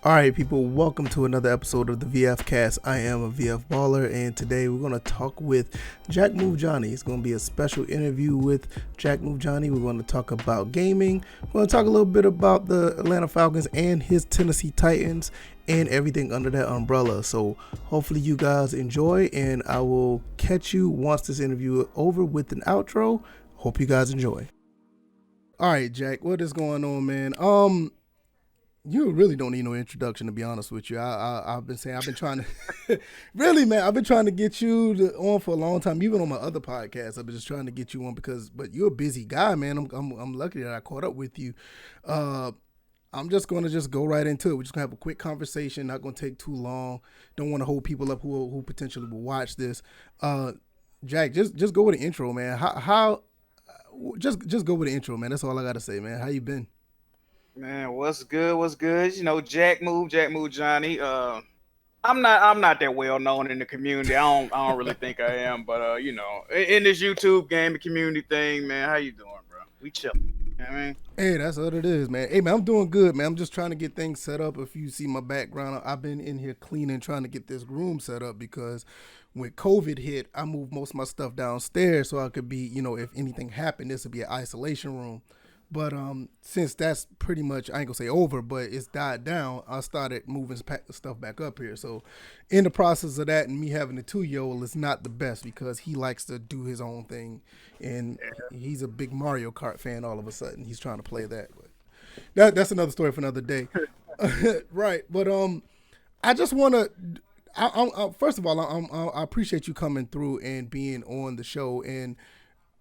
All right, people, welcome to another episode of the VF Cast. I am a VF baller, and today we're going to talk with JackmoveJohnny. It's going to be a special interview with JackmoveJohnny. We're going to talk about gaming. We're going to talk a little bit about the Atlanta Falcons and his Tennessee Titans and everything under that umbrella. So hopefully you guys enjoy, and I will catch you once this interview is over with an outro. Hope you guys enjoy. All right, Jack, what is going on, man? You really don't need no introduction, to be honest with you. I've been trying to, really, man, I've been trying to get you on for a long time. Even on my other podcast, I've been just trying to get you on but you're a busy guy, man. I'm lucky that I caught up with you. I'm just going to just go right into it. We're just going to have a quick conversation, not going to take too long. Don't want to hold people up who potentially will watch this. Jack, just go with the intro, man. Just go with the intro, man. That's all I got to say, man. How you been? Man, what's good? What's good? You know, JackmoveJohnny. I'm not that well known in the community. I don't really think I am, but you know, in this YouTube gaming community thing, man, how you doing, bro? We chilling. You know what I mean? Hey, that's what it is, man. Hey, man, I'm doing good, man. I'm just trying to get things set up. If you see my background, I've been in here cleaning, trying to get this room set up because when COVID hit, I moved most of my stuff downstairs so I could be, you know, if anything happened, this would be an isolation room. But since that's pretty much, I ain't gonna say over, but it's died down, I started moving stuff back up here. So in the process of that, and me having a 2-year-old is not the best because he likes to do his own thing. And he's a big Mario Kart fan all of a sudden. He's trying to play that. But that's another story for another day. Right. But I just want to, first of all, I appreciate you coming through and being on the show. And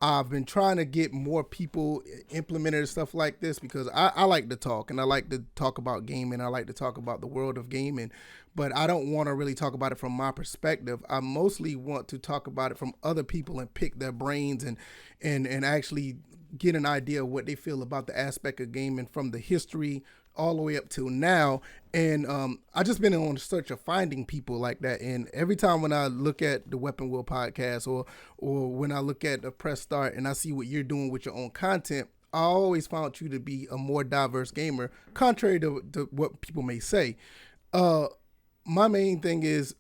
I've been trying to get more people implemented and stuff like this because I like to talk and I like to talk about gaming. I like to talk about the world of gaming, but I don't want to really talk about it from my perspective. I mostly want to talk about it from other people and pick their brains and actually get an idea of what they feel about the aspect of gaming from the history all the way up till now. And I just been on the search of finding people like that. And every time when I look at the Weapon Wheel podcast or when I look at the Press Start and I see what you're doing with your own content, I always found you to be a more diverse gamer, contrary to what people may say. My main thing is,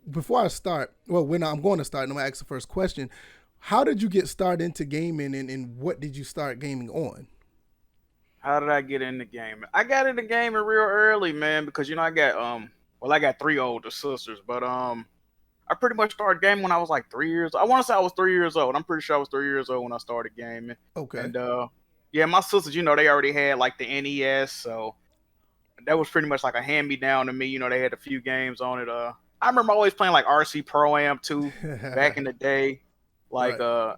before I start, well, when I'm going to start, and I'm going to ask the first question, how did you get started into gaming and what did you start gaming on? How did I get into gaming? I got into gaming real early, man, because you know I got 3 older sisters, but I pretty much started gaming when I was like 3 years. I want to say I was 3 years old. I'm pretty sure I was 3 years old when I started gaming. Okay. And yeah, my sisters, you know, they already had like the NES, so that was pretty much like a hand me down to me. You know, they had a few games on it. I remember always playing like RC Pro Am 2 back in the day, like Right.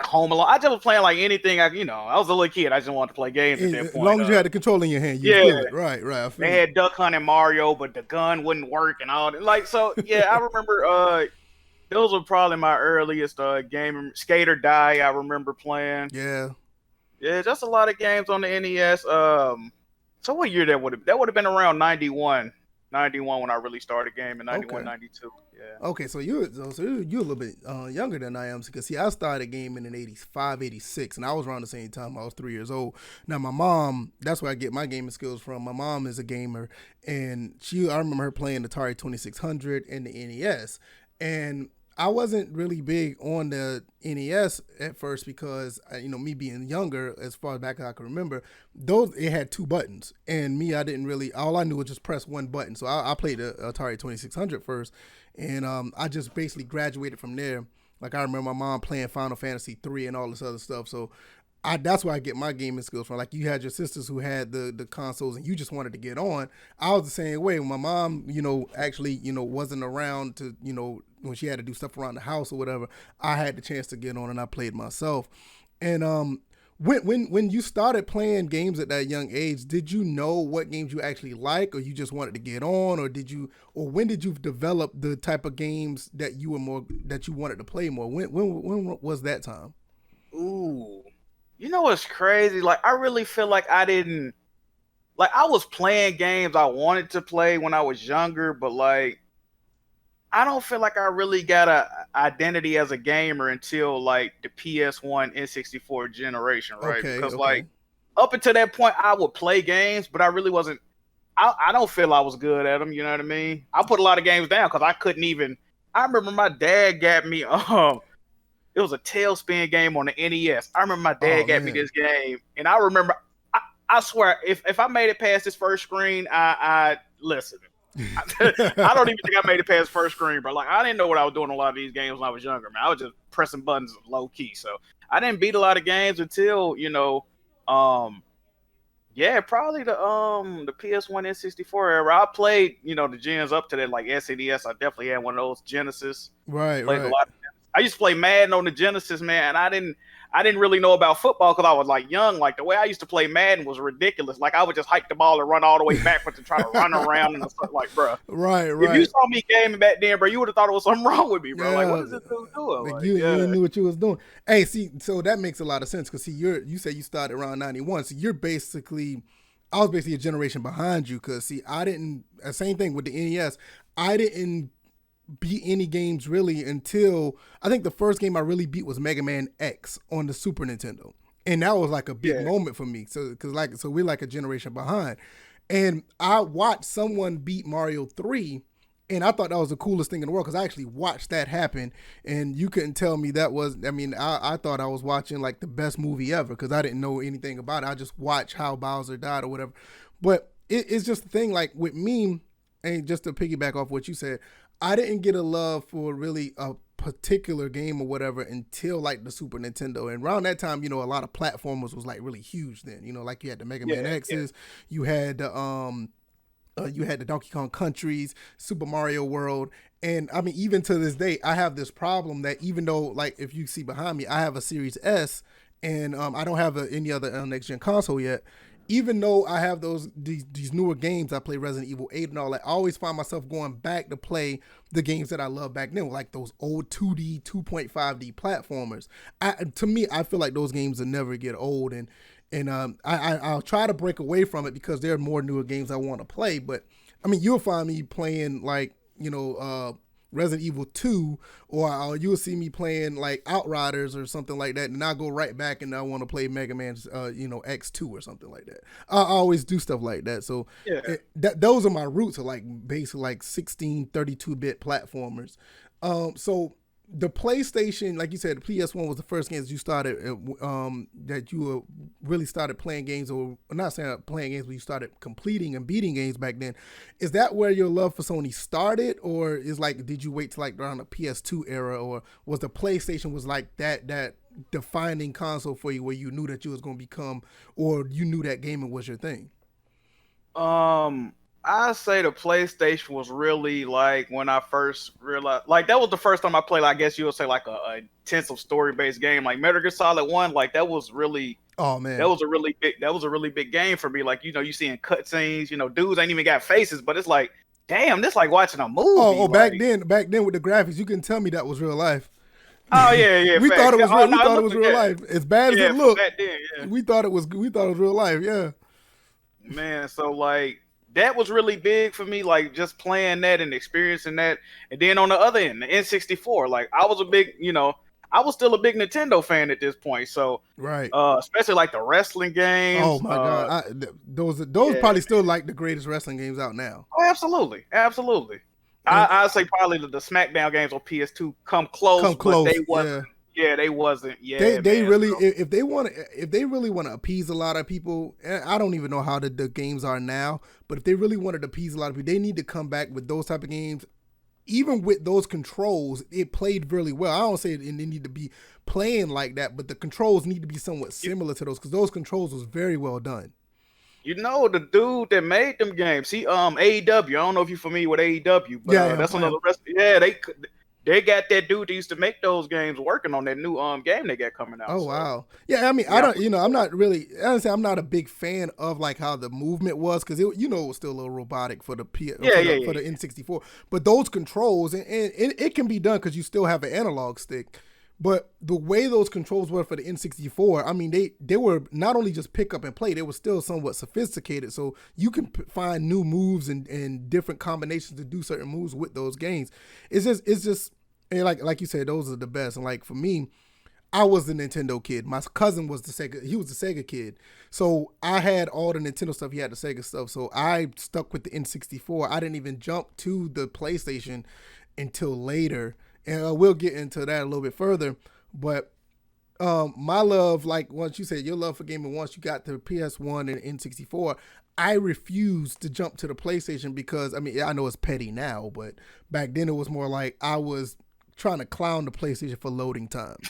Home Alone. I just was playing like anything. I was a little kid. I just wanted to play games at that As point. long as you had the control in your hand, you was Yeah, good. Right. I feel they you. had Duck Hunt and Mario, but the gun wouldn't work and all that. Like so, yeah. I remember. Those were probably my earliest gaming. Skate or Die. I remember playing. Yeah. Yeah, just a lot of games on the NES. So what year that would have been around 91. 91 when I really started gaming. 91, Okay. 92. Yeah. Okay, so you're a little bit younger than I am because see, I started gaming in 85, 86, and I was around the same time. I was 3 years old. Now my mom, that's where I get my gaming skills from. My mom is a gamer, and I remember her playing Atari 2600 and the NES, and I wasn't really big on the NES at first because you know, me being younger, as far back as I can remember, it had 2 buttons, and me, I didn't really. All I knew was just press one button. So I played the Atari 2600 first, and I just basically graduated from there. Like I remember my mom playing Final Fantasy 3 and all this other stuff. So that's where I get my gaming skills from. Like you had your sisters who had the consoles and you just wanted to get on. I was the same way. When my mom, you know, actually, you know, wasn't around to, you know, when she had to do stuff around the house or whatever, I had the chance to get on and I played myself. And when you started playing games at that young age, did you know what games you actually like, or you just wanted to get on, or when did you develop the type of games that you wanted to play more? When was that time? Ooh. You know what's crazy? Like I really feel like I didn't like I was playing games I wanted to play when I was younger, but like I don't feel like I really got a identity as a gamer until like the PS1 N64 generation, right? Okay, Because okay. like up until that point I would play games, but I really wasn't I don't feel I was good at them. You know what I mean? I put a lot of games down because I couldn't even. I remember my dad got me. It was a tailspin game on the NES. I remember my dad got me this game, and I remember. I swear, if I made it past this first screen, I listen. I don't even think I made it past first screen, bro. Like I didn't know what I was doing a lot of these games when I was younger, man. I was just pressing buttons low key. So I didn't beat a lot of games until yeah, probably the PS1 N64 era. I played, the gens up to that, like SNES. I definitely had one of those Genesis. Right, Played right. a lot. I used to play Madden on the Genesis, man, and I didn't really know about football because I was like young. Like the way I used to play Madden was ridiculous. Like I would just hike the ball and run all the way backwards and try to run around and stuff. Like, bro, Right, right. if you saw me gaming back then, bro, you would have thought there was something wrong with me, bro. Like, what is this dude doing? Like Like, you knew what you was doing. Hey, see, so that makes a lot of sense because see, you said you started around 91, so you're basically, I was basically a generation behind you because see, I didn't. Same thing with the NES. I didn't beat any games really until I think the first game I really beat was Mega Man X on the Super Nintendo, and that was like a big moment for me. So because we're like a generation behind, and I watched someone beat Mario 3. And I thought that was the coolest thing in the world because I actually watched that happen, and you couldn't tell me that was. I mean, I thought I was watching like the best movie ever because I didn't know anything about it. I just watched how Bowser died or whatever. But it's just the thing, like with me, and just to piggyback off what you said, I didn't get a love for really a particular game or whatever until like the Super Nintendo. And around that time, a lot of platformers was like really huge then. Like you had the Mega Man X's, you had the Donkey Kong Countries, Super Mario World. And I mean, even to this day, I have this problem that even though, like, if you see behind me, I have a Series S and I don't have any other next gen console yet. Even though I have these newer games, I play Resident Evil 8 and all that, I always find myself going back to play the games that I loved back then, like those old 2D, 2.5D platformers. To me, I feel like those games will never get old. And I'll try to break away from it because there are more newer games I want to play. But I mean, you'll find me playing like Resident Evil 2, or you'll see me playing like Outriders or something like that, and I'll go right back and I want to play Mega Man X2 or something like that. I always do stuff like that. So those are my roots, are like basically like 16 32-bit platformers. So the PlayStation, like you said, the PS1 was the first games you started, that you really started playing games, or not saying playing games, but you started completing and beating games back then. Is that where your love for Sony started, or is like, did you wait till like around the PS2 era, or was the PlayStation was like that defining console for you where you knew that you was going to become, or you knew that gaming was your thing? I say the PlayStation was really like when I first realized, like that was the first time I played, I guess you would say like a intensive story based game, like Metal Gear Solid 1. Like that was really, oh man, that was a really big game for me. Like, you seeing cutscenes, dudes ain't even got faces, but it's like, damn, this like watching a movie. Oh, like, back then with the graphics, you can tell me that was real life. Oh yeah. we thought it was real. We thought it was real life. As bad as it looked, back then, we thought it was real life. Yeah, man. So like, that was really big for me, like just playing that and experiencing that. And then on the other end, the N64, like I was I was still a big Nintendo fan at this point. So right, especially like the wrestling games. Oh my god, those probably still like the greatest wrestling games out now. Oh, absolutely. I'd say probably the SmackDown games on PS2 come close. But they wasn't. Yeah, they wasn't. Yeah, they really, if they really want to appease a lot of people, I don't even know how the games are now, but if they really wanted to appease a lot of people, they need to come back with those type of games. Even with those controls, it played really well. I don't say they need to be playing like that, but the controls need to be somewhat similar to those, because those controls was very well done. The dude that made them games, AEW. I don't know if you're familiar with AEW, but that's another wrestling. Yeah, they got that dude that used to make those games working on that new game they got coming out. Oh, so. Wow. Yeah, I mean, I don't, I'm not really, honestly, I'm not a big fan of like how the movement was, because it was still a little robotic for the for the N64. But those controls, and it can be done because you still have an analog stick. But the way those controls were for the N64, I mean, they were not only just pick up and play, they were still somewhat sophisticated. So you can find new moves and different combinations to do certain moves with those games. It's just, and like you said, those are the best. And like for me, I was the Nintendo kid. My cousin was the Sega. He was the Sega kid. So I had all the Nintendo stuff. He had the Sega stuff. So I stuck with the N64. I didn't even jump to the PlayStation until later. And we'll get into that a little bit further. But my love, like once you said your love for gaming, once you got to PS1 and N64, I refused to jump to the PlayStation because, I mean, I know it's petty now, but back then it was more like I was trying to clown the PlayStation for loading times.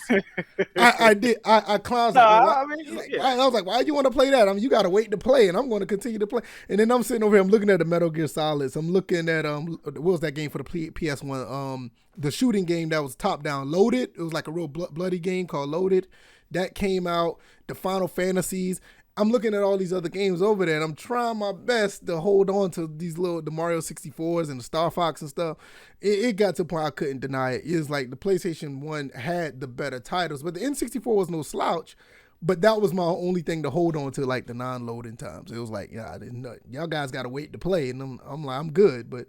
I clowned. No, Like, I mean, yeah. I was like, why do you want to play that? I mean, you got to wait to play, and I'm going to continue to play. And then I'm sitting over here, I'm looking at the Metal Gear Solids. I'm looking at what was that game for the PS1? The shooting game that was top down, Loaded. It was like a real bloody game called Loaded. That came out. The Final Fantasies. I'm looking at all these other games over there, and I'm trying my best to hold on to the Mario 64s and the Star Fox and stuff. It got to the point I couldn't deny it. It was like the PlayStation 1 had the better titles, but the N64 was no slouch. But that was my only thing to hold on to, like the non-loading times. It was like, yeah, I didn't know. Y'all guys got to wait to play, and I'm like, I'm good. But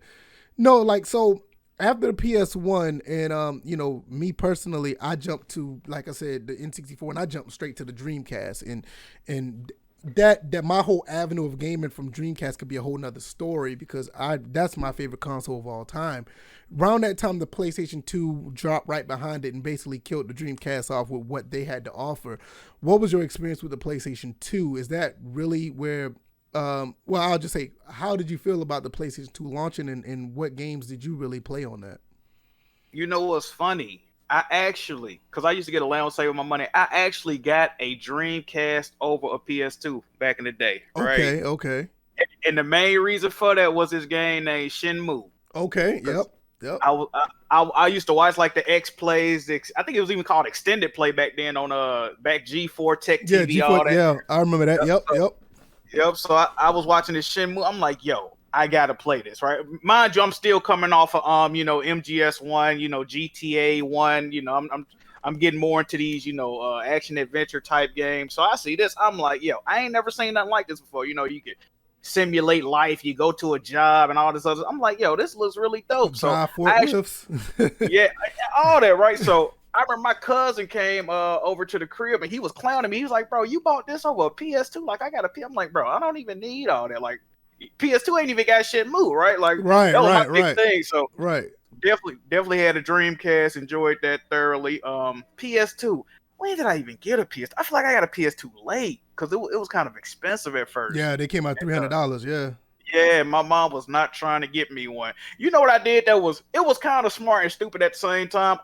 no, like, so after the PS1 and, me personally, I jumped to, like I said, the N64, and I jumped straight to the Dreamcast. And that my whole avenue of gaming from Dreamcast could be a whole nother story because that's my favorite console of all time. Around that time, the PlayStation 2 dropped right behind it and basically killed the Dreamcast off with what they had to offer. What was your experience with the PlayStation 2? Is that really where... I'll just say, how did you feel about the PlayStation 2 launching and what games did you really play on that? You know what's funny? I actually, because I used to get allowance save with my money, I actually got a Dreamcast over a PS2 back in the day. Right? Okay. And the main reason for that was this game named Shenmue. Okay, yep. I used to watch like the X plays. I think it was even called extended play back then on back G4 Tech TV. Yeah, G4, all that. Yeah, I remember that. Yep. So I was watching this Shenmue. I'm like, yo, I gotta play this, right? Mind you, I'm still coming off of MGS1, GTA 1. I'm getting more into these, action adventure type games. So I see this, I'm like, yo, I ain't never seen nothing like this before. You could simulate life, you go to a job and all this other. I'm like, yo, this looks really dope. So yeah, all that, right? So I remember my cousin came over to the crib and he was clowning me. He was like, bro, you bought this over a PS2? Like, I got a PS. I'm like, bro, I don't even need all that. Like, PS2 ain't even got shit move, right? Like, that was my big thing. So definitely had a Dreamcast, enjoyed that thoroughly. PS2, when did I even get a PS2? I feel like I got a PS2 late because it was kind of expensive at first. Yeah, they came out $300. Yeah. Yeah, my mom was not trying to get me one. You know what I did? It was kind of smart and stupid at the same time.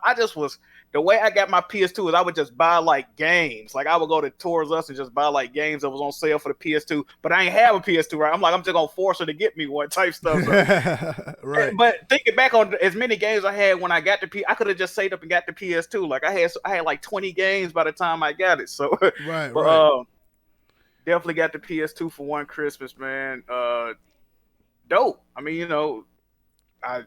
The way I got my PS2 is I would just buy like games. Like I would go to Toys R Us and just buy like games that was on sale for the PS2, but I ain't have a PS2, right? I'm like, I'm just gonna force her to get me one type stuff. So. Right. But thinking back on as many games I had when I got the I could have just saved up and got the PS2. Like I had like 20 games by the time I got it. So definitely got the PS2 for one Christmas, man. Dope. I mean, I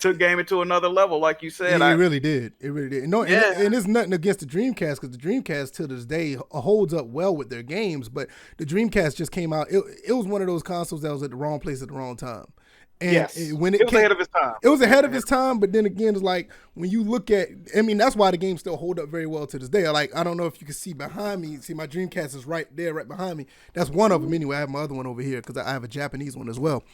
took gaming to another level, like you said. It really did. No, and it's nothing against the Dreamcast because the Dreamcast to this day holds up well with their games, but the Dreamcast just came out. It was one of those consoles that was at the wrong place at the wrong time. And yes, it was ahead of its time. It was ahead of its time, but then again, it's like when you look at, I mean, that's why the games still hold up very well to this day. Like, I don't know if you can see behind me. See, my Dreamcast is right there, right behind me. That's one of them anyway. I have my other one over here because I have a Japanese one as well.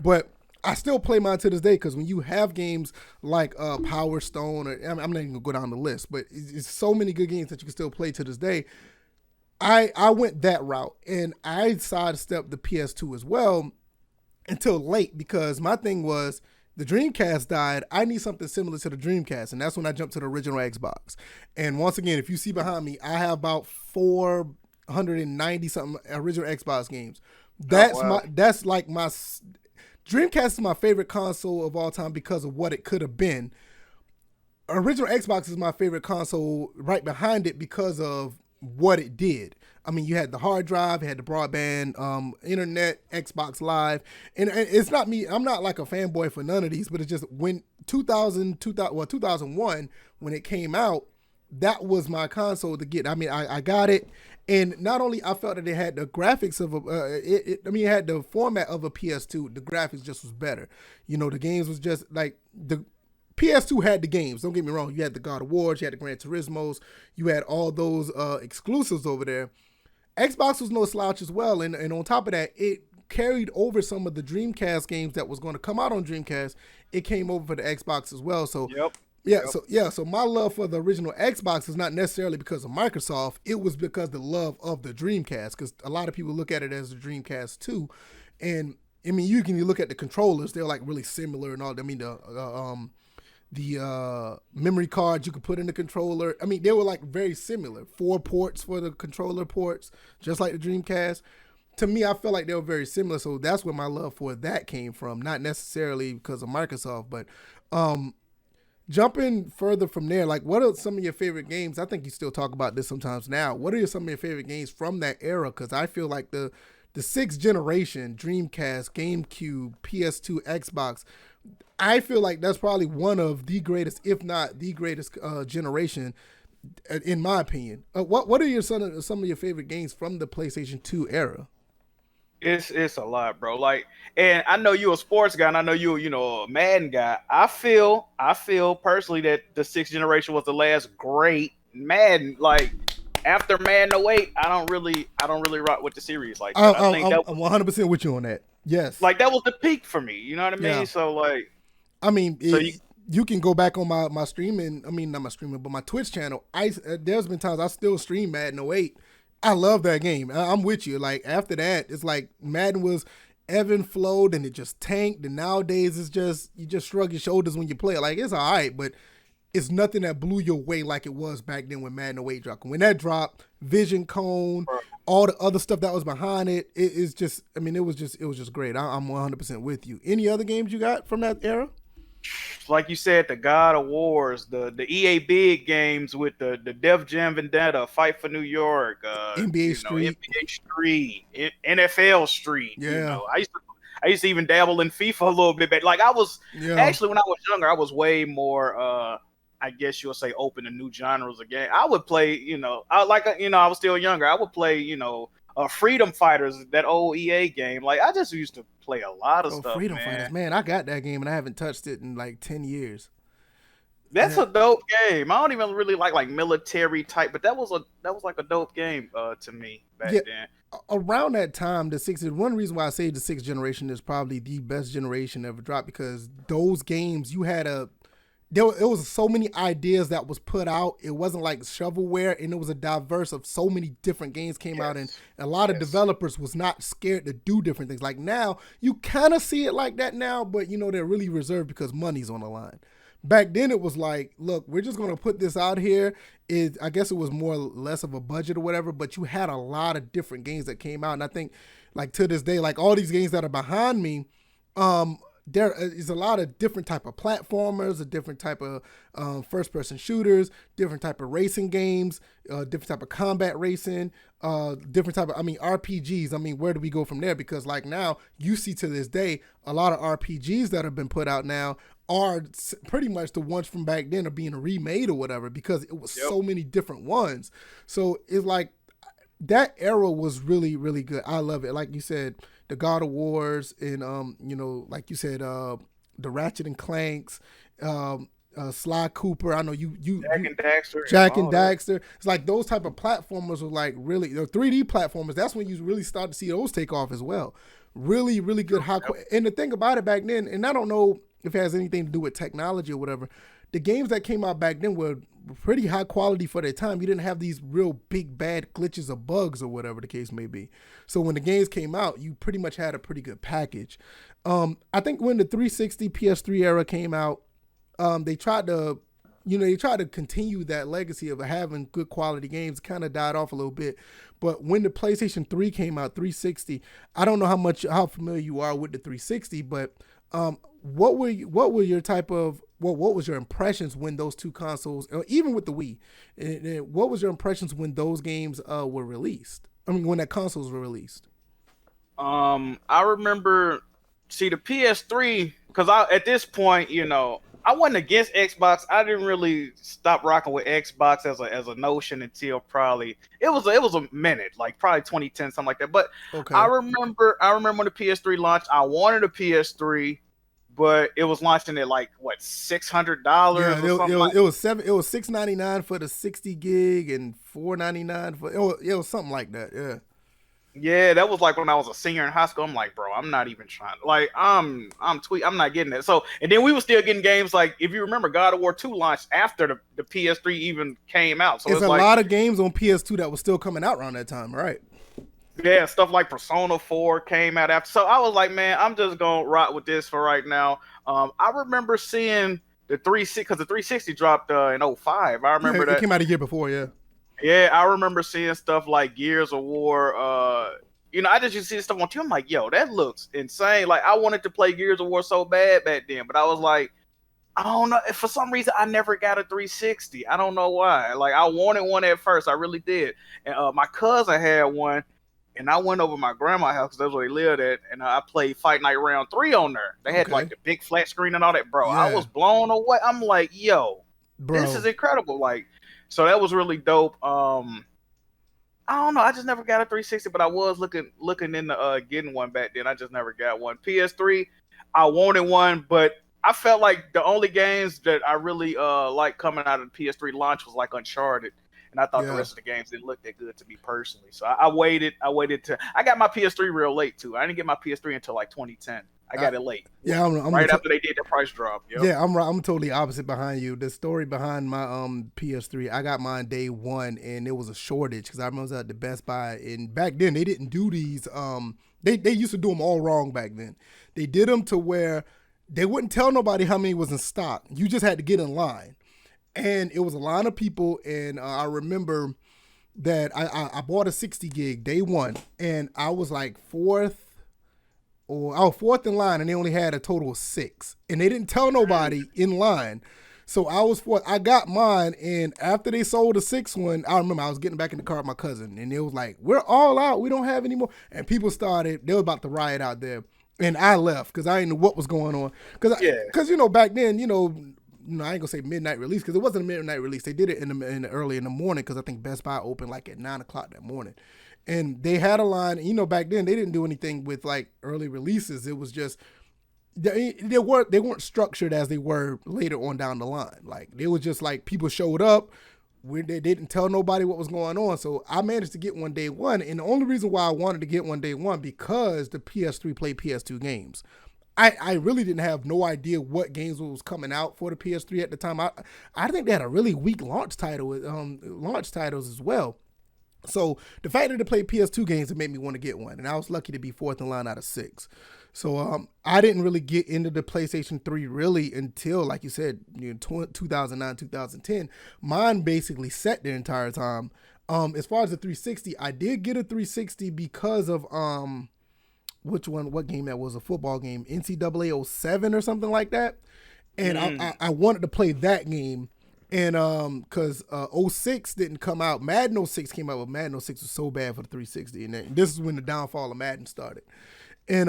But I still play mine to this day because when you have games like Power Stone, I'm not even gonna go down the list, but it's so many good games that you can still play to this day. I went that route and I sidestepped the PS2 as well until late because my thing was the Dreamcast died. I need something similar to the Dreamcast, and that's when I jumped to the original Xbox. And once again, if you see behind me, I have about 490 something original Xbox games. That's like my Dreamcast is my favorite console of all time because of what it could have been. Original Xbox is my favorite console right behind it because of what it did. I mean, you had the hard drive, you had the broadband, internet, Xbox Live. And it's not me, I'm not like a fanboy for none of these, but it's just when 2001, when it came out, that was my console to get. I mean, I got it. And not only I felt that it had the graphics of it had the format of a PS2. The graphics just was better. The games was just like the PS2 had the games. Don't get me wrong. You had the God of Wars, you had the Gran Turismos, you had all those exclusives over there. Xbox was no slouch as well, and on top of that, it carried over some of the Dreamcast games that was going to come out on Dreamcast. It came over for the Xbox as well. So so my love for the original Xbox is not necessarily because of Microsoft. It was because the love of the Dreamcast, because a lot of people look at it as the Dreamcast too. And I mean, you can look at the controllers; they're like really similar and all. I mean, the memory cards you could put in the controller. I mean, they were like very similar. 4 ports for the controller ports, just like the Dreamcast. To me, I feel like they were very similar. So that's where my love for that came from. Not necessarily because of Microsoft, but jumping further from there, like what are some of your favorite games? I think you still talk about this sometimes now. What are some of your favorite games from that era? Because I feel like the 6th generation, Dreamcast, GameCube, PS2, Xbox, I feel like that's probably one of the greatest, if not the greatest generation, in my opinion. What are some of your favorite games from the PlayStation 2 era? It's a lot, bro. Like, and I know you're a sports guy, and I know you're a Madden guy. I feel personally that the 6th generation was the last great Madden. Like after Madden 08, I don't really rock with the series like that. I think I'm 100% with you on that. Yes, like that was the peak for me. You know what I mean? Yeah. So like, I mean, you can go back on my streaming. I mean, not my streaming, but my Twitch channel. There's been times I still stream Madden 08. I love that game. I'm with you. Like after that, it's like Madden was ebb and flowed, and it just tanked. And nowadays, it's just you just shrug your shoulders when you play it. Like it's all right, but it's nothing that blew your way like it was back then when Madden 08 dropped. When that dropped, Vision Cone, all the other stuff that was behind it, it's just. I mean, it was just great. I'm 100% with you. Any other games you got from that era? Like you said, the God of Wars, the EA big games with the Def Jam Vendetta, Fight for New York, NBA Street, NFL Street. Yeah. I used to even dabble in FIFA a little bit. Like I was actually when I was younger, I was way more I guess you'll say open to new genres again. I would play, I was still younger. I would play, Freedom Fighters, that old EA game. Like I just used to play a lot of stuff. Freedom Fighters, man, I got that game and I haven't touched it in like 10 years. That's a dope game. I don't even really like military type, but that was like a dope game to me back then. Around that time, the 6th. One reason why I say the 6th generation is probably the best generation ever dropped, because those games you had it was so many ideas that was put out. It wasn't like shovelware, and it was a diverse of so many different games came out, and a lot of developers was not scared to do different things. Like now, you kind of see it like that now, but they're really reserved because money's on the line. Back then, it was like, look, we're just going to put this out here. I guess it was more or less of a budget or whatever, but you had a lot of different games that came out, and I think, like to this day, like all these games that are behind me, there is a lot of different type of platformers, a different type of first-person shooters, different type of racing games, different type of combat racing, different type of, RPGs. Where do we go from there? Because like now, you see to this day, a lot of RPGs that have been put out now are pretty much the ones from back then are being remade or whatever, because it was so many different ones. So it's like that era was really, really good. I love it. Like you said, the God of Wars and like you said, the Ratchet and Clanks, Sly Cooper. I know you Jack and Daxter. It's like those type of platformers were like really the 3D platformers. That's when you really start to see those take off as well. Really, really good and the thing about it back then, and I don't know if it has anything to do with technology or whatever, the games that came out back then were pretty high quality for their time. You didn't have these real big bad glitches or bugs or whatever the case may be. So when the games came out, you pretty much had a pretty good package. I think when the 360 PS3 era came out, they tried to continue that legacy of having good quality games. Kind of died off a little bit. But when the PlayStation 3 came out, 360, I don't know how familiar you are with the 360, but what was your impressions when those two consoles, even with the Wii, what was your impressions when those games were released? When that consoles were released. I remember, the PS3, because at this point, I wasn't against Xbox. I didn't really stop rocking with Xbox as a notion until probably it was a minute, like probably 2010, something like that. But okay. I remember when the PS3 launched. I wanted a PS3. but it was launching at like what $600 Yeah, or something like. it was $6.99 for the 60 gig and $4.99 for it was something like that. Yeah. Yeah, that was like when I was a senior in high school. I'm like, bro, I'm not even trying. Like, I'm not getting it. So, and then we were still getting games like, if you remember, God of War 2 launched after the PS3 even came out. So It's it's a like, lot of games on PS2 that was still coming out around that time, right? yeah, stuff like Persona 4 came out after. So I was like, man, I'm just gonna rock with this for right now. I remember seeing the 360 because the 360 dropped in '05. I Yeah, remember it that. came out a year before. Yeah. Yeah, I remember seeing stuff like Gears of War. I just used to see stuff on TV. I'm like, yo, that looks insane. Like, I wanted to play Gears of War so bad back then, but I was like, I don't know. For some reason, I never got a 360. I don't know why. Like, I wanted one at first. I really did. And my cousin had one, and I went over to my grandma's house because that's where they lived at, and I played Fight Night Round 3 on there. They had like Okay. the big flat screen and all that, bro. I was Yeah, blown away. I'm like, yo, this is bro. incredible. Like, so that was really dope. I don't know. I just never got a 360, but I was looking into getting one back then. I just never got one. PS3, I wanted one, but I felt like the only games that I really like coming out of the PS3 launch was like Uncharted, and I thought the Yeah. rest of the games didn't look that good to me personally. So I waited. I waited to. I got my PS3 real late too. I didn't get my PS3 until like 2010. I got it late. Yeah, Right after they did the price drop. Yep. yeah, I'm totally opposite behind you. The story behind my PS3, I got mine day one, and it was a shortage because I remember I was at the Best Buy, and back then they didn't do these. They used to do them all wrong back then. They did them to where they wouldn't tell nobody how many was in stock. You just had to get in line, and it was a line of people. And I remember that I bought a 60 gig day one, and I was like fourth in line, and they only had a total of 6, and they didn't tell nobody in line. So I was fourth. I got mine, and after they sold the 6th one, I remember I was getting back in the car with my cousin, and it was like, "We're all out. We don't have any more." And people started. They were about to riot out there, and I left because I didn't know what was going on. Because back then, I ain't gonna say midnight release because it wasn't a midnight release. They did it early in the morning because I think Best Buy opened like at 9 o'clock that morning. And they had a line, back then they didn't do anything with like early releases. It was just they weren't structured as they were later on down the line. Like they was just like people showed up, they didn't tell nobody what was going on. So I managed to get one day one, and the only reason why I wanted to get one day one because the PS3 played PS2 games. I really didn't have no idea what games was coming out for the PS3 at the time. I think they had a really weak launch titles as well. So the fact that they played PS2 games, it made me want to get one, and I was lucky to be fourth in line out of 6. So I didn't really get into the PlayStation 3 really until, like you said, 2009, 2010. Mine basically set the entire time. As far as the 360, I did get a 360 because of what game that was, a football game, NCAA 07 or something like that, and I wanted to play that game. And because 06 didn't come out, Madden 06 came out, but Madden 06 was so bad for the 360, and this is when the downfall of Madden started. And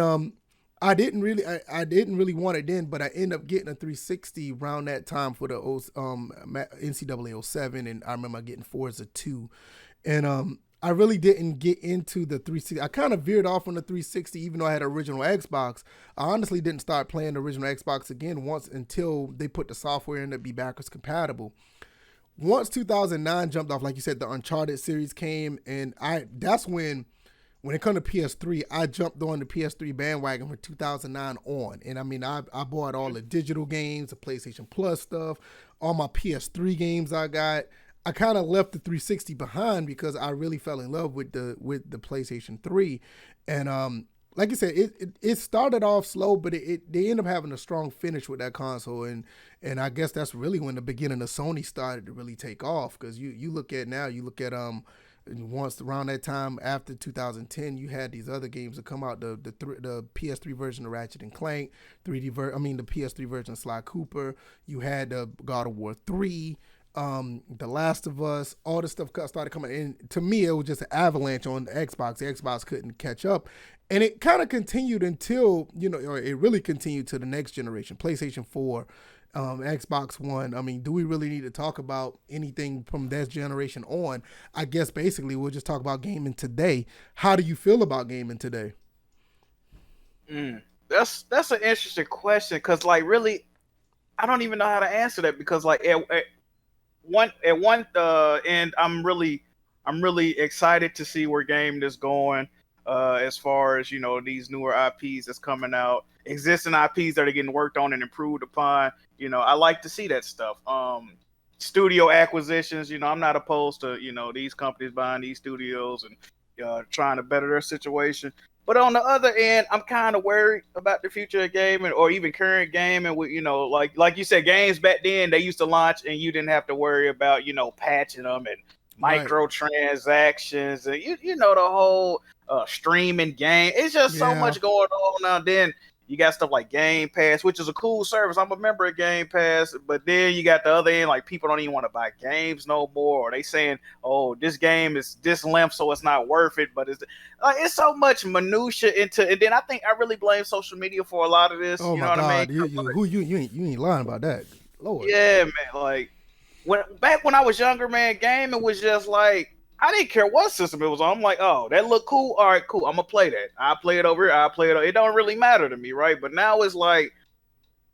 I didn't really want it then, but I ended up getting a 360 around that time for the NCAA 07, and I remember getting Forza 2, and I really didn't get into the 360. I kind of veered off on the 360, even though I had an original Xbox. I honestly didn't start playing the original Xbox again once until they put the software in to be backwards compatible. Once 2009 jumped off, like you said, the Uncharted series came, and that's when it comes to PS3, I jumped on the PS3 bandwagon from 2009 on. And I mean, I bought all the digital games, the PlayStation Plus stuff, all my PS3 games I got. I kind of left the 360 behind because I really fell in love with the PlayStation 3, and like you said, it started off slow, but they ended up having a strong finish with that console, and I guess that's really when the beginning of Sony started to really take off. Because you look at once around that time after 2010, you had these other games that come out, the PS3 version of Ratchet and Clank, the PS3 version of Sly Cooper. You had the God of War 3. The Last of Us, all this stuff started coming in. To me, it was just an avalanche on the Xbox. The Xbox couldn't catch up. And it kind of continued until, or it really continued to the next generation, PlayStation 4, Xbox One. I mean, do we really need to talk about anything from that generation on? I guess basically we'll just talk about gaming today. How do you feel about gaming today? That's an interesting question because like really I don't even know how to answer that because like at one end I'm really excited to see where game is going as far as these newer IPs that's coming out, existing IPs that are getting worked on and improved upon. I like to see that stuff. Studio acquisitions, I'm not opposed to these companies buying these studios and trying to better their situation. But on the other end, I'm kind of worried about the future of gaming or even current gaming. With like you said, games back then they used to launch and you didn't have to worry about patching them and Right. microtransactions and the whole streaming game. It's just so Yeah. much going on now. Then you got stuff like Game Pass, which is a cool service. I'm a member of Game Pass, but then you got the other end, like people don't even want to buy games no more. Or they saying, "Oh, this game is this length, so it's not worth it." But it's so much minutia into. And then I think I really blame social media for a lot of this. Oh You know my what I mean? God. You ain't lying about that. Lord. Yeah, man. Like back when I was younger, man, gaming was just like I didn't care what system it was on. I'm like, oh, that look cool. All right, cool. I'm gonna play that. I play it over here. I play it. It don't really matter to me, right? But now it's like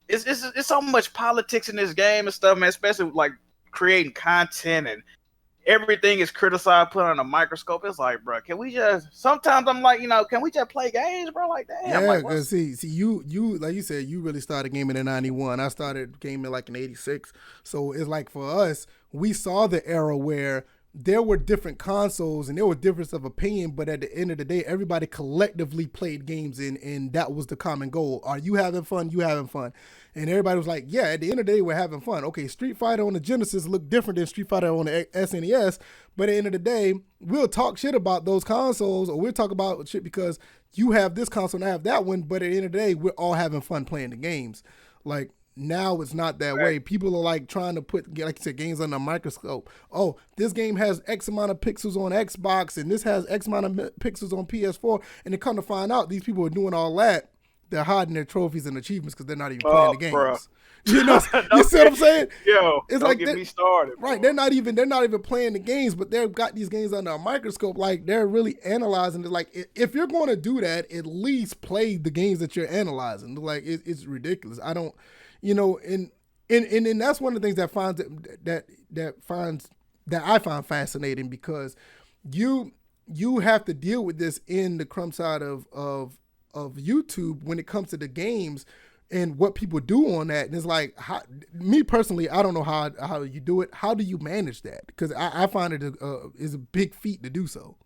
it's so much politics in this game and stuff, man. Especially like creating content and everything is criticized, put on a microscope. It's like, bro, can we just? Sometimes I'm like, can we just play games, bro? Like, damn, Yeah, like cause what's see, you like you said, you really started gaming in '91. I started gaming like in '86. So it's like for us, we saw the era where there were different consoles and there were difference of opinion, but at the end of the day, everybody collectively played games and that was the common goal. Are you having fun? You having fun? And everybody was like, yeah, at the end of the day, we're having fun. Okay, Street Fighter on the Genesis looked different than Street Fighter on the SNES, but at the end of the day, we'll talk shit about those consoles or we'll talk about shit because you have this console and I have that one, but at the end of the day, we're all having fun playing the games. Like, now it's not that way. People are like trying to put, like you said, games under a microscope. Oh, this game has X amount of pixels on Xbox and this has X amount of pixels on PS4. And they come to find out these people are doing all that. They're hiding their trophies and achievements because they're not even playing the games. bro? You know, you see what I'm saying? Yo, It's don't like get me started. Right, Bro. they're not even playing the games, but they've got these games under a microscope. Like they're really analyzing it. Like if you're going to do that, at least play the games that you're analyzing. Like it's ridiculous. I don't, and that's one of the things that I find fascinating because you have to deal with this in the crumb side of YouTube when it comes to the games and what people do on that. And it's like, me personally, I don't know how you do it. How do you manage that? Because I find it is a big feat to do so.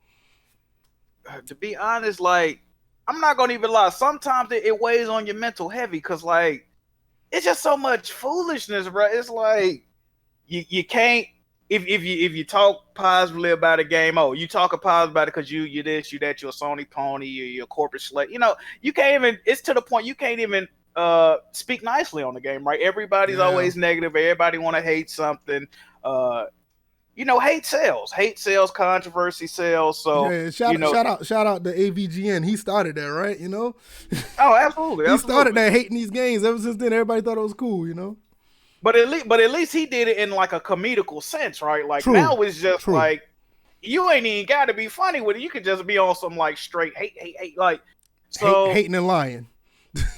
To be honest, like I'm not gonna even lie. Sometimes it weighs on your mental heavy because like it's just so much foolishness, bro. It's like you can't if you talk positively about a game. Oh, you talk positive about it because you this, you that, you're a Sony pony, you're a corporate slave. You can't even. It's to the point you can't even speak nicely on the game, right? Everybody's always negative. Everybody want to hate something. Hate sales, controversy sells. So yeah, shout out to AVGN. He started that, right? Oh, absolutely. He started that hating these games. Ever since then, everybody thought it was cool. But at least he did it in like a comedical sense, right? Like now it's just like you ain't even got to be funny with it. You could just be on some like straight hate, like so hating and lying.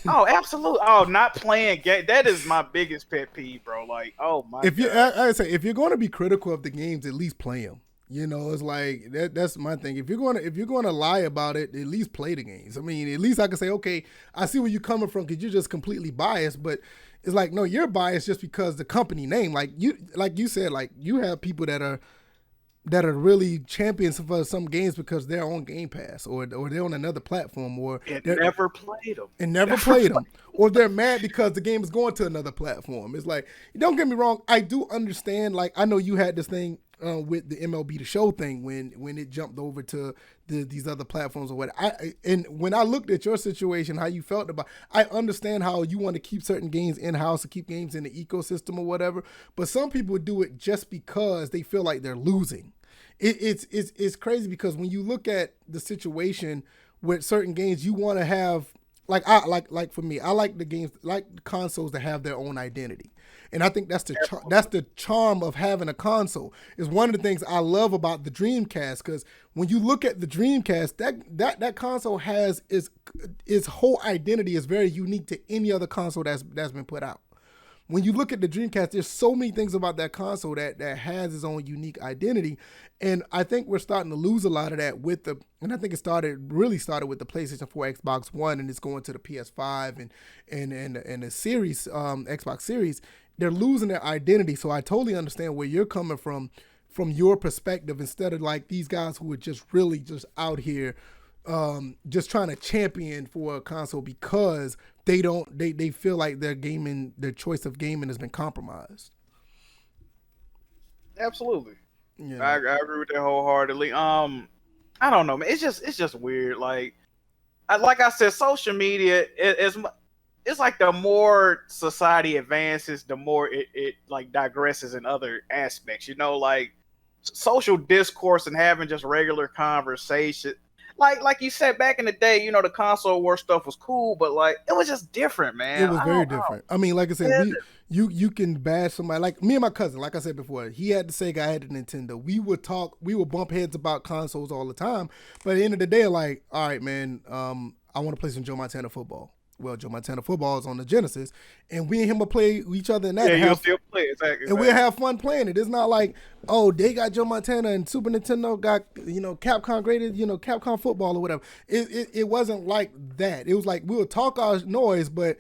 Oh, absolutely. Oh, not playing game. That is my biggest pet peeve, bro. Like, oh my. I say if you're going to be critical of the games, at least play them. It's like that's my thing. If you're going to lie about it, at least play the games. I mean, at least I can say, okay, I see where you're coming from because you're just completely biased. But it's like, no, you're biased just because the company name. Like you said, like you have people that are really champions for some games because they're on Game Pass or they're on another platform or never played them. Or they're mad because the game is going to another platform. It's like, don't get me wrong, I do understand. Like I know you had this thing with the MLB The Show thing when it jumped over to these other platforms or what. And when I looked at your situation, how you felt about, I understand how you want to keep certain games in house to keep games in the ecosystem or whatever. But some people do it just because they feel like they're losing. It's crazy because when you look at the situation with certain games, you want to have like for me, I like the games, like the consoles that have their own identity, and I think that's the charm of having a console. Is one of the things I love about the Dreamcast, because when you look at the Dreamcast, that console has its whole identity is very unique to any other console that's been put out. When you look at the Dreamcast, there's so many things about that console that has its own unique identity. And I think we're starting to lose a lot of that and I think it really started with the PlayStation 4, Xbox One, and it's going to the PS5 and the series, Xbox Series. They're losing their identity. So I totally understand where you're coming from your perspective, instead of like these guys who are just really just out here just trying to champion for a console because they feel like their choice of gaming has been compromised. Absolutely. Yeah. I agree with that wholeheartedly. I don't know, man. It's just weird. Like I said, social media it's like the more society advances, the more it like digresses in other aspects. You know, like social discourse and having just regular conversation. Like you said, back in the day, you know, the console war stuff was cool, but like it was just different, man. It was very different. I mean, like I said, you can bash somebody, like me and my cousin. Like I said before, he had the Sega, I had the Nintendo. We would bump heads about consoles all the time. But at the end of the day, like, all right, man, I want to play some Joe Montana football. Well, Joe Montana football is on the Genesis, and we and him will play each other in that. Yeah, you'll still play exactly. And we'll have fun playing it. It's not like, oh, they got Joe Montana and Super Nintendo got, you know, Capcom graded, you know, Capcom football or whatever. It wasn't like that. It was like we'll talk our noise, but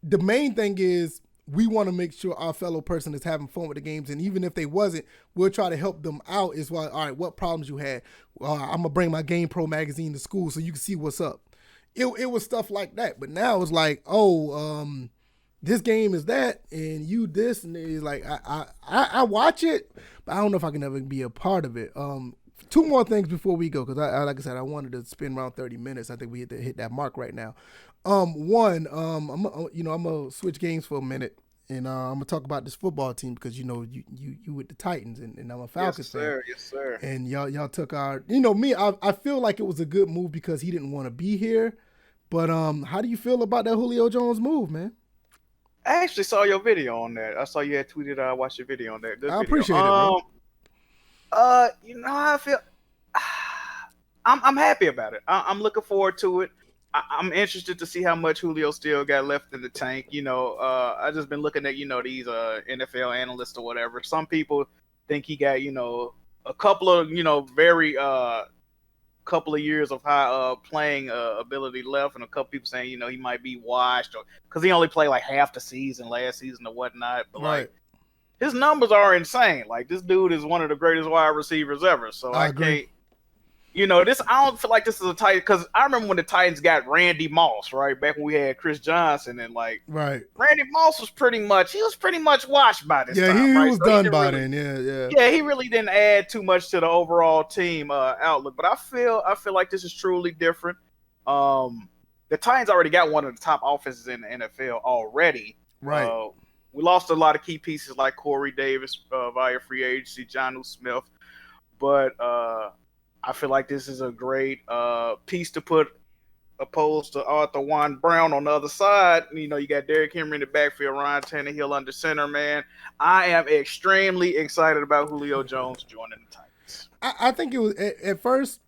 the main thing is we want to make sure our fellow person is having fun with the games, and even if they wasn't, we'll try to help them out. Is why, all right, what problems you had? I'm gonna bring my Game Pro magazine to school so you can see what's up. It was stuff like that, but now it's like, oh, this game is that, and you this, and it's like I watch it, but I don't know if I can ever be a part of it. Two more things before we go, because I like I said, I wanted to spend around 30 minutes. I think we hit that mark right now. One, I'm gonna switch games for a minute, and I'm gonna talk about this football team because you know you with the Titans, and I'm a Falcons fan. Yes, sir. And y'all took our, you know, me. I feel like it was a good move because he didn't want to be here. But how do you feel about that Julio Jones move, man? I actually saw your video on that. I saw you had tweeted. I watched your video on that. Good I video. appreciate it, bro. You know how I feel. I'm happy about it. I'm looking forward to it. I'm interested to see how much Julio still got left in the tank. You know, I just been looking at, you know, these NFL analysts or whatever. Some people think he got, you know, a couple of, you know, very couple of years of high playing ability left, and a couple people saying, you know, he might be washed, or because he only played like half the season last season or whatnot. But like his numbers are insane. Like this dude is one of the greatest wide receivers ever. So I can't. You know, I don't feel like this is a Titan, because I remember when the Titans got Randy Moss, right? Back when we had Chris Johnson, and like, Randy Moss was pretty much washed by this time. Yeah, he was so done by then. Yeah. Yeah, he really didn't add too much to the overall team outlook. But I feel like this is truly different. The Titans already got one of the top offenses in the NFL already. Right. We lost a lot of key pieces like Corey Davis via free agency, Jonnu Smith, but I feel like this is a great piece to put opposed to Arthur Juan Brown on the other side. You know, you got Derrick Henry in the backfield, Ryan Tannehill under center, man. I am extremely excited about Julio Jones joining the Titans. I think it was, at first,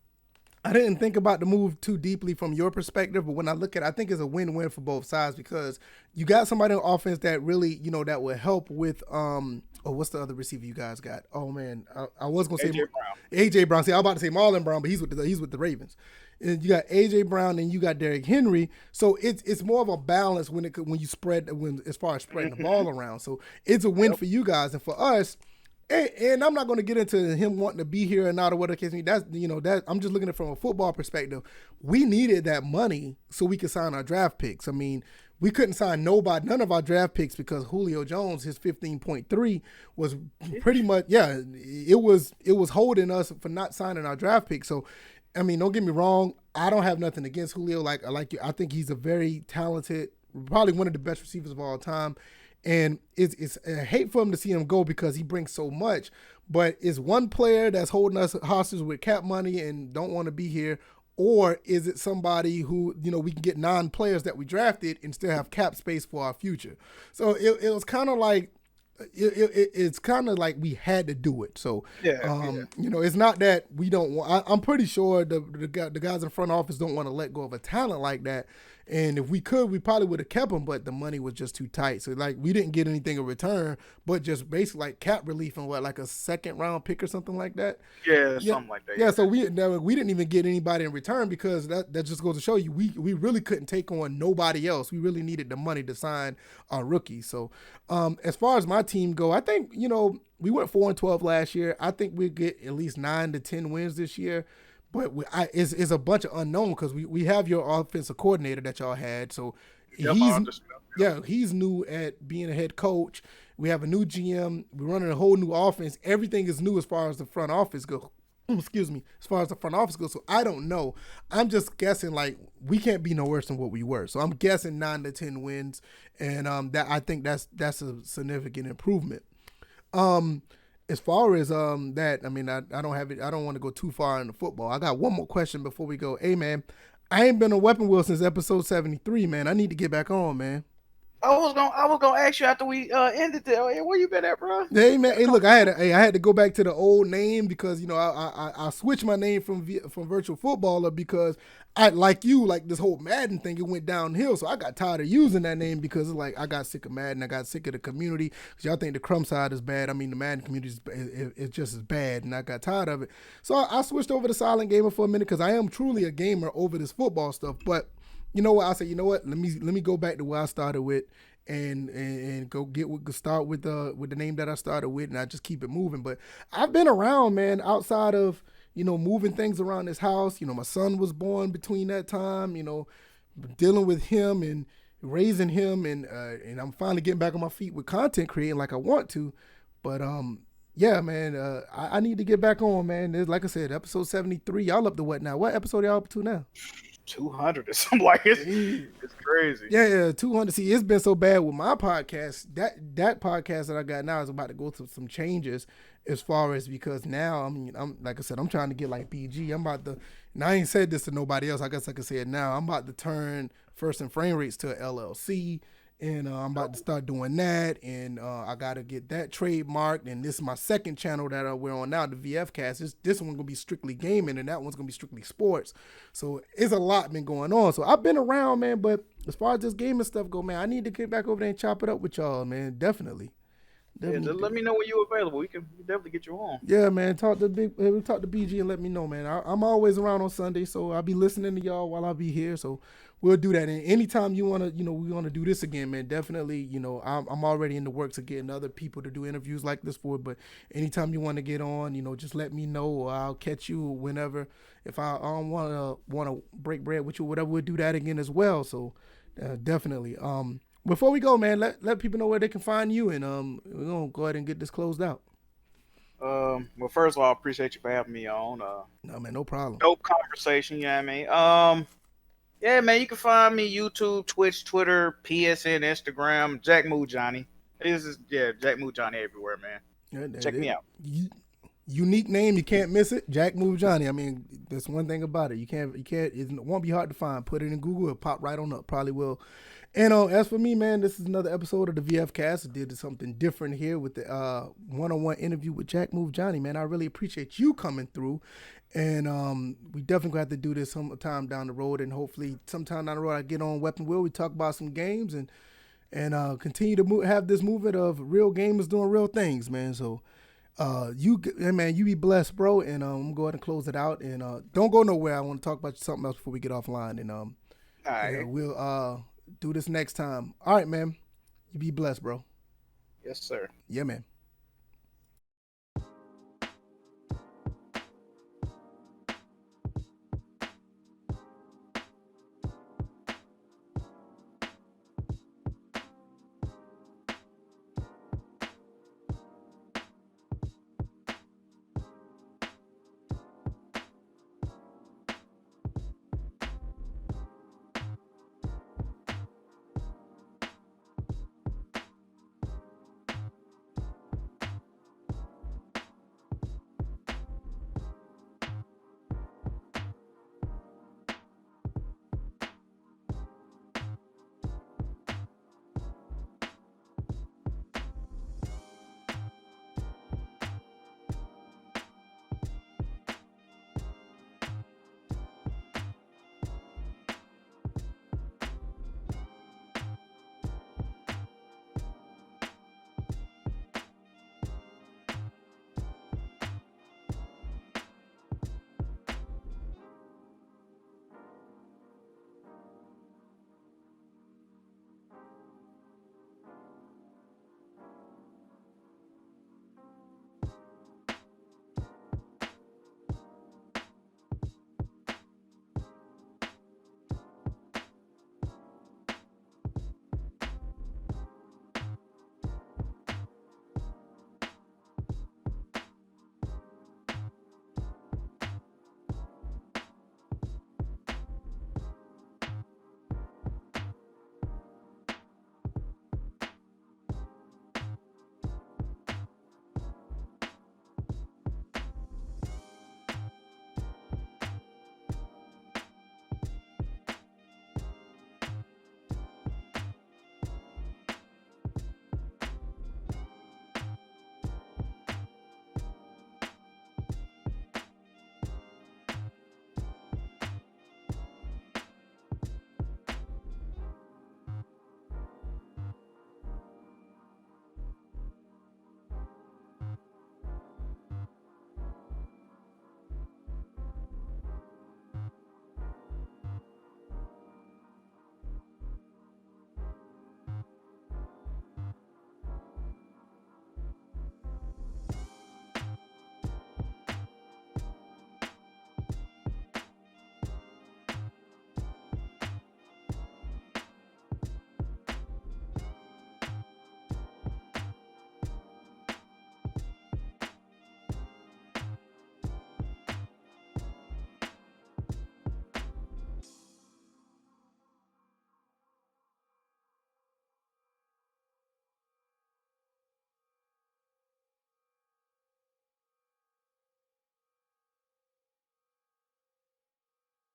I didn't think about the move too deeply from your perspective, but when I look at it, I think it's a win-win for both sides, because you got somebody on offense that really, you know, that will help with what's the other receiver you guys got? Oh man, I was gonna say AJ Brown. See, I was about to say Marlon Brown, but he's with the Ravens. And you got AJ Brown and you got Derrick Henry. So it's more of a balance when you spread as far as spreading the ball around. So it's a win for you guys, and for us. And I'm not going to get into him wanting to be here or not, or whatever case. That's, you know, that I'm just looking at it from a football perspective. We needed that money so we could sign our draft picks. I mean, we couldn't sign none of our draft picks, because Julio Jones, his 15.3 was pretty much, it was holding us for not signing our draft picks. So, I mean, don't get me wrong. I don't have nothing against Julio. Like you. I think he's a very talented, probably one of the best receivers of all time. And it's I hate for him to see him go because he brings so much. But it's one player that's holding us hostage with cap money and don't want to be here, Or is it somebody who, we can get non-players that we drafted and still have cap space for our future? So it was kind of like, it's kind of like we had to do it. So, it's not that we don't want. I'm pretty sure the guys in the front office don't want to let go of a talent like that. And if we could, we probably would have kept him, but the money was just too tight. So like we didn't get anything in return, but just basically like cap relief and like a second round pick or something like that. Yeah, something like that. Yeah, so we didn't even get anybody in return because that just goes to show you we really couldn't take on nobody else. We really needed the money to sign our rookie. So as far as my team go, I think we went 4-12 last year. I think we get at least 9 to 10 wins this year. But it's a bunch of unknown because we have your offensive coordinator that y'all had. So he's new at being a head coach. We have a new GM. We're running a whole new offense. Everything is new as far as the front office goes. Excuse me. As far as the front office goes. So I don't know. I'm just guessing like we can't be no worse than what we were. So I'm guessing 9 to 10 wins. And that I think that's a significant improvement. As far as that, I mean, I don't have it. I don't want to go too far into football. I got one more question before we go. Hey, man, I ain't been on Weapon Wheel since episode 73, man. I need to get back on, man. I was gonna ask you after we ended there. Hey, where you been at, bro? Hey, man. Hey, look, I had to go back to the old name because I switched my name from Virtual Footballer because I like this whole Madden thing. It went downhill, so I got tired of using that name because it's like I got sick of Madden. I got sick of the community because y'all think the Crumb side is bad. I mean, the Madden community is just as bad, and I got tired of it. So I switched over to Silent Gamer for a minute because I am truly a gamer over this football stuff. But you know what? I said, you know what? Let me go back to where I started with. And start with the name that I started with, and I just keep it moving. But I've been around, man, outside of moving things around this house. My son was born between that time. Dealing with him and raising him, and I'm finally getting back on my feet with content creating like I want to. But yeah, man, I need to get back on, man. There's, like I said, episode 73. Y'all up to what now? What episode y'all up to now? 200 or something like it. It's crazy. Yeah, 200. See, it's been so bad with my podcast. That podcast that I got now is about to go through some changes as far as because now I'm like I said, I'm trying to get like BG. I'm about to, and I ain't said this to nobody else. I guess I can say it now. I'm about to turn First and Frame Rates to an LLC. And I'm about to start doing that, and I got to get that trademarked. And this is my second channel that we're on now, the VF Cast. This one's going to be strictly gaming, and that one's going to be strictly sports. So it's a lot been going on. So I've been around, man, but as far as this gaming stuff go, man, I need to get back over there and chop it up with y'all, man. Definitely. Yeah, just let me know when you're available. We can definitely get you on. Yeah, man. Talk to BG and let me know, man. I'm always around on Sunday, so I'll be listening to y'all while I'll be here. So we'll do that. And anytime you wanna, we wanna do this again, man. Definitely, I'm already in the works of getting other people to do interviews like this for. But anytime you want to get on, just let me know, or I'll catch you whenever. If I don't wanna break bread with you, or whatever, we'll do that again as well. So definitely. Before we go, man, let people know where they can find you, and we're gonna go ahead and get this closed out. Well, first of all, I appreciate you for having me on. No, man, no problem. Dope conversation, you know what I mean? Yeah, man, you can find me YouTube, Twitch, Twitter, PSN, Instagram, JackmoveJohnny. JackmoveJohnny everywhere, man. Check me out. Unique name, you can't miss it. JackmoveJohnny. I mean, that's one thing about it. You can't. It won't be hard to find. Put it in Google, it'll pop right on up. Probably will. And as for me, man, this is another episode of the VF Cast. I did something different here with the one-on-one interview with JackmoveJohnny, man. I really appreciate you coming through. And we definitely have to do this sometime down the road. And hopefully sometime down the road I get on Weapon Wheel. We talk about some games and continue to have this movement of real gamers doing real things, man. So you be blessed, bro. And I'm going to go ahead and close it out. And don't go nowhere. I want to talk about something else before we get offline. And all right. We'll do this next time. All right, man. You be blessed, bro. Yes, sir. Yeah, man.